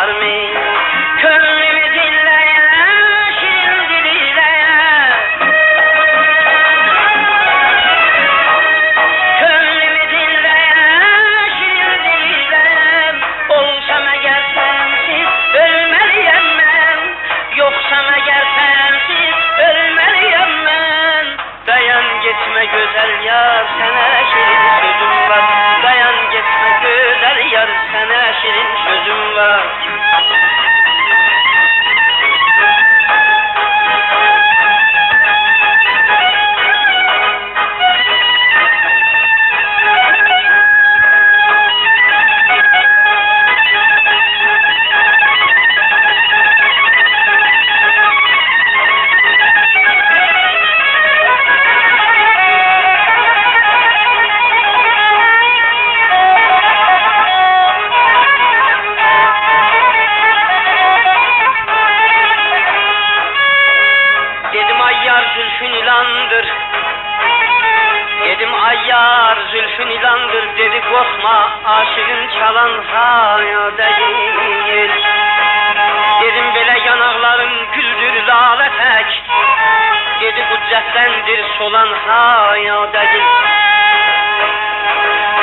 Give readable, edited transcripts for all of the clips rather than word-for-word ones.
var mı? Könlümü dinleyen şirin diliyle, könlümü dinleyen şirin diliyle, olsam eğer sensiz ölmeliyim ben, yoksam eğer sensiz ölmeliyim ben. Dayan gitme güzel yar, sana şirin sözüm var. Dayan gitme güzel yar, sana şirin sözüm var. Zülfün ilandır, dedim ay yar zülfün ilandır, dedi korkma aşığın çalan hala değil. Dedim böyle yanakların güldür lale tek, dedi kudrettendir solan hala değil.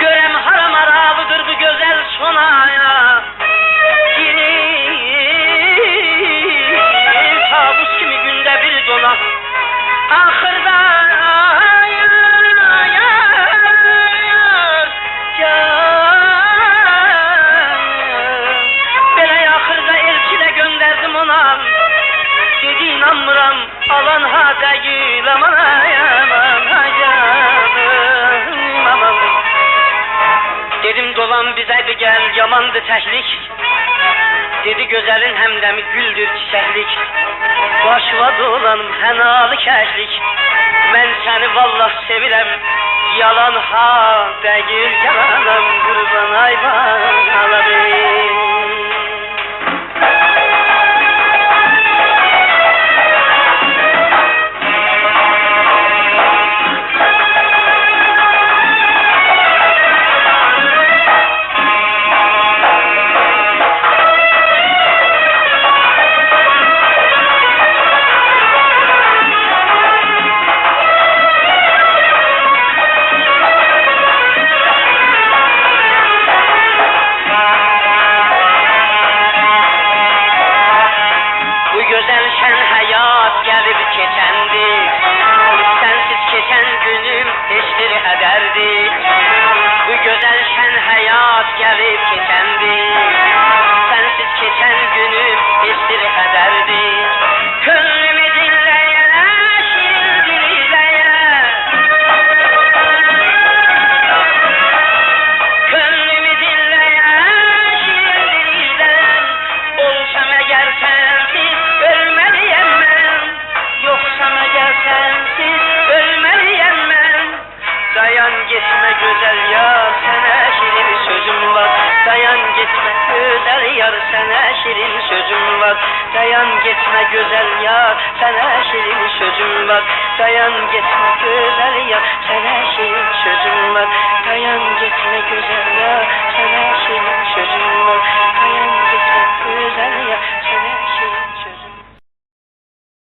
Görem haram aralıdır bu güzel sonaya, kabus kimi günde bir dola. Ahırda böyle ahırda elçile gönderdim ona, dedi inanmıram alan ha değil, aman aman aman. Dedim dolan bize bir gel, yamandı tehlik, dedi güzelin hemdemi güldür çiçeklik. Başıma dolanım henalı kəklik, mən səni vallah sevirəm, yalan ha değil, yalanım qurban ayman aladım. Sen hayat gelip geçendi, sensiz geçen günüm hiçbir ederdi. Bu güzel şen hayat gelip geçendi, sensiz geçen günüm hiçbir ederdi. Könlümü dinleyen şirin diliyle, könlümü dinleyen şirin diliyle, olsam eğer sensiz ölmeliyim ben, yoksam eğer sensiz ölmeliyim ben. Dayan gitme güzel yar, sana şirin sözüm var. Dayan gitme güzel yar, sana şirin sözüm var. Dayan gitme güzel yar, sana şirin sözüm var. Dayan gitme güzel yar, sana